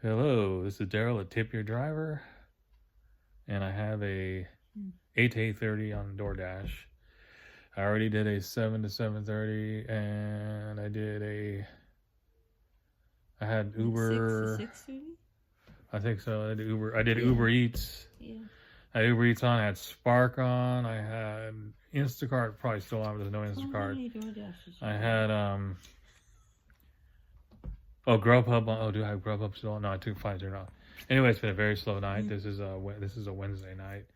Hello, this is Daryl at Tip Your Driver, and I have a 8 to 8:30 on DoorDash. I already did a 7 to 7:30, and I had Uber. Uber. 6:30? I think so. I did Uber. I did Yeah. Uber Eats. Yeah. I had Uber Eats on. I had Spark on. I had Instacart probably still on, but there's no How Instacart. many DoorDashes? I had Grubhub on. Oh, do I have Grubhub still on? No, I took 5 off. Anyway, it's been a very slow night. This is a Wednesday night.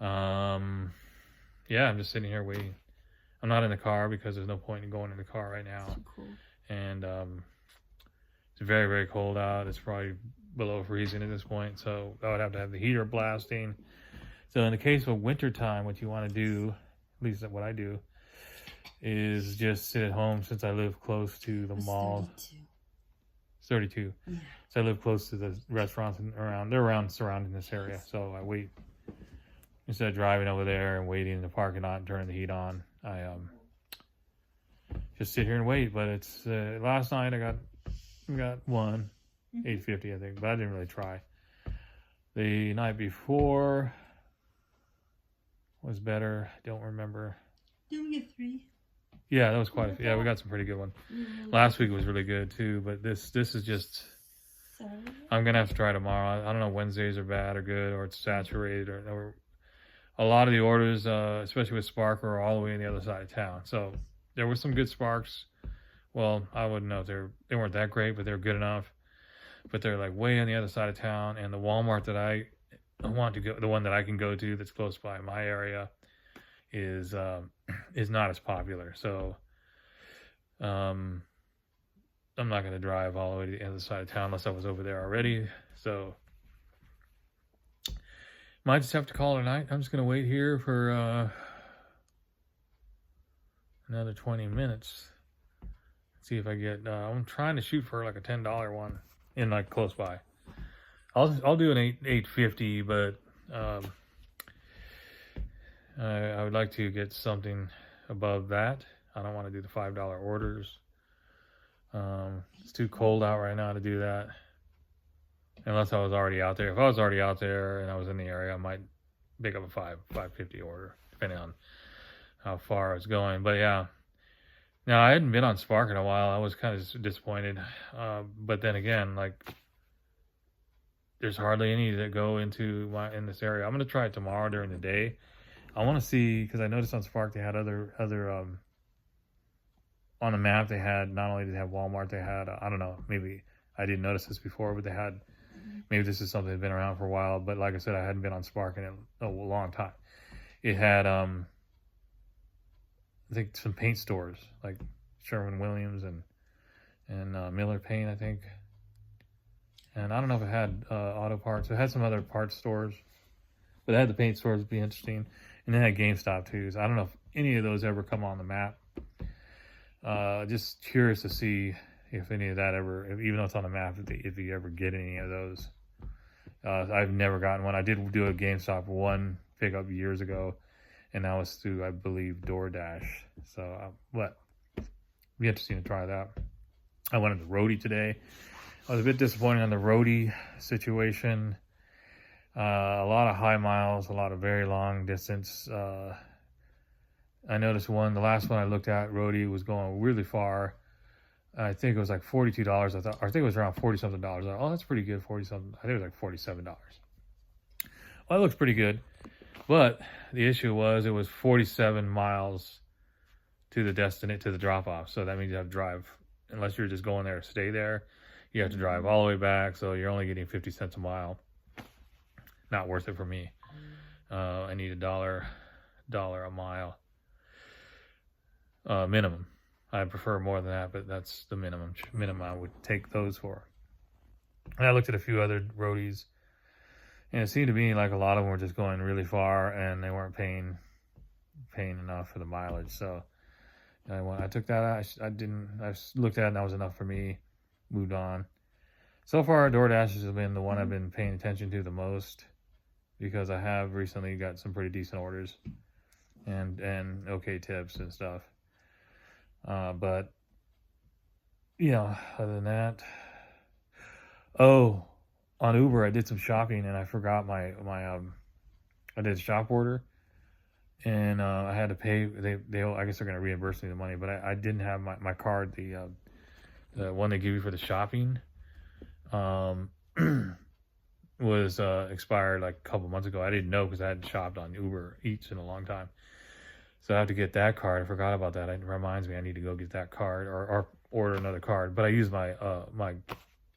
Yeah, I'm just sitting here waiting. I'm not in the car because there's no point in going in the car right now. Too cold. And it's very, very cold out. It's probably below freezing at this point, so I would have to have the heater blasting. So in the case of winter time, what you want to do, at least what I do, is just sit at home since I live close to the mall. 32. Yeah. So I live close to the restaurants they're around surrounding this area. So I wait instead of driving over there and waiting in the parking lot and turning the heat on. I just sit here and wait. But it's last night I got one 850 I think, but I didn't really try. The night before was better. I don't remember. Didn't we get 3? Yeah, that was quite a few. Yeah, we got some pretty good ones. Last week was really good too, but this is just. Saturday? I'm gonna have to try tomorrow. I don't know. Wednesdays are bad or good, or it's saturated, or a lot of the orders, especially with Spark, are all the way on the other side of town. So there were some good Sparks. Well, I wouldn't know if they weren't that great, but they're good enough. But they're like way on the other side of town, and the Walmart that I want to go, the one that I can go to that's close by my area, is not as popular. So I'm not going to drive all the way to the other side of town unless I was over there already. So might just have to call it a night. I'm just going to wait here for another 20 minutes. See if I get. I'm trying to shoot for like a $10 one in like close by. I'll do an 850, but I would like to get something above that. I don't want to do the $5 orders. It's too cold out right now to do that. Unless I was already out there. If I was already out there and I was in the area, I might pick up a 550 order, depending on how far I was going. But yeah. Now, I hadn't been on Spark in a while. I was kind of disappointed. But then again, like, there's hardly any that go in this area. I'm going to try it tomorrow during the day. I want to see, because I noticed on Spark they had other on the map, they had, not only did they have Walmart, they had, I don't know, maybe I didn't notice this before, but they had, maybe this is something that's been around for a while, but like I said, I hadn't been on Spark in a long time. It had, I think, some paint stores, like Sherwin-Williams and Miller Paint, I think. And I don't know if it had auto parts. It had some other parts stores, but it had the paint stores. Would be interesting. And it had GameStop too. So I don't know if any of those ever come on the map. Just curious to see if any of that ever, even though it's on the map, if you ever get any of those. I've never gotten one. I did do a GameStop one pickup years ago, and that was through, I believe, DoorDash. So, but it'd be interesting to try that. I went on the roadie today. I was a bit disappointed on the roadie situation. A lot of high miles, a lot of very long distance. I noticed the last one I looked at, roadie, was going really far. I think it was like $42. I think it was around $40-something. I thought, oh, that's pretty good, 40-something. I think it was like $47. Well, that looks pretty good. But the issue was it was 47 miles to the drop-off. So that means you have to drive, unless you're just going there to stay there, you have to drive all the way back. So you're only getting 50 cents a mile. Not worth it for me. I need $1 a mile minimum. I prefer more than that, but that's the minimum I would take those for. And I looked at a few other roadies, and it seemed to me like a lot of them were just going really far, and they weren't paying enough for the mileage. So I took that out. I looked at it, and that was enough for me. Moved on. So far, DoorDash has been the one I've been paying attention to the most, because I have recently got some pretty decent orders and okay tips and stuff. But, you know, other than that, Oh, on Uber, I did some shopping and I forgot my I did a shop order and I had to pay. They I guess they're gonna reimburse me the money, but I didn't have my card, the one they give you for the shopping, um, was expired like a couple months ago. I didn't know because I hadn't shopped on Uber Eats in a long time, so I have to get that card. I forgot about that. It reminds me I need to go get that card or order another card. But I use my my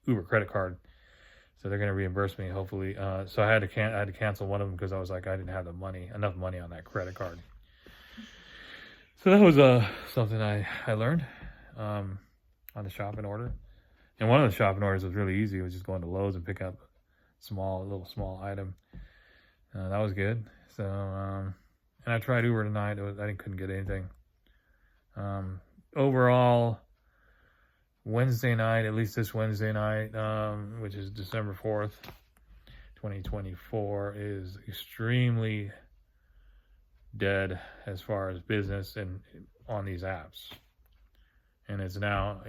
Uber credit card, so they're gonna reimburse me hopefully. So I had to cancel one of them because I was like I didn't have enough money on that credit card. So that was something I learned on the shopping order. And one of the shopping orders was really easy. It was just going to Lowe's and pick up a little small item. That was good. So and I tried Uber tonight. I couldn't get anything. Overall, Wednesday night, at least this Wednesday night, which is December 4th, 2024, is extremely dead as far as business and on these apps. And it's now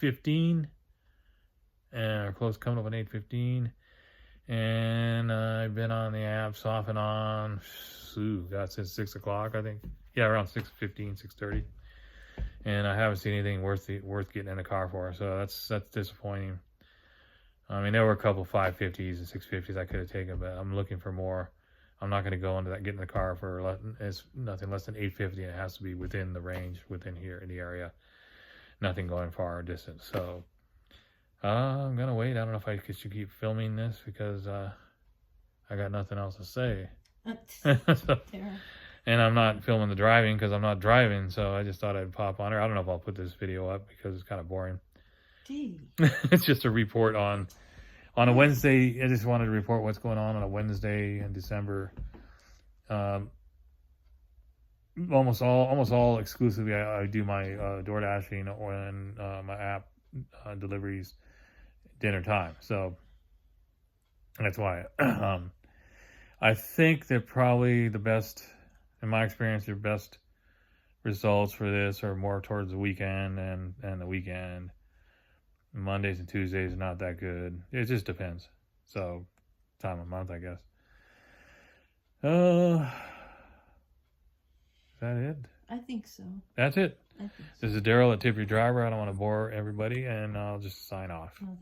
8:15, and we're close coming up on 8:15. And I've been on the apps off and on, since 6 o'clock, I think. Yeah, around 6:15, 6:30. And I haven't seen anything worth getting in the car for. So that's disappointing. I mean, there were a couple 550s and 650s I could have taken, but I'm looking for more. I'm not going to go into that, get in the car for it's nothing less than 850, and it has to be within the range, within here in the area. Nothing going far or distant. So I'm going to wait. I don't know if I should keep filming this because I got nothing else to say. So, and I'm not filming the driving because I'm not driving. So I just thought I'd pop on her. I don't know if I'll put this video up because it's kind of boring. Gee. It's just a report on a Wednesday. I just wanted to report what's going on a Wednesday in December. Almost all exclusively I do my door dashing and my app deliveries dinner time. So that's why I think that probably the best, in my experience, your best results for this are more towards the weekend and the weekend. Mondays and Tuesdays are not that good. It just depends. So, time of month, I guess. Is that it? I think so. That's it. I think so. This is Daryl at Tip Your Driver. I don't want to bore everybody, and I'll just sign off. Well,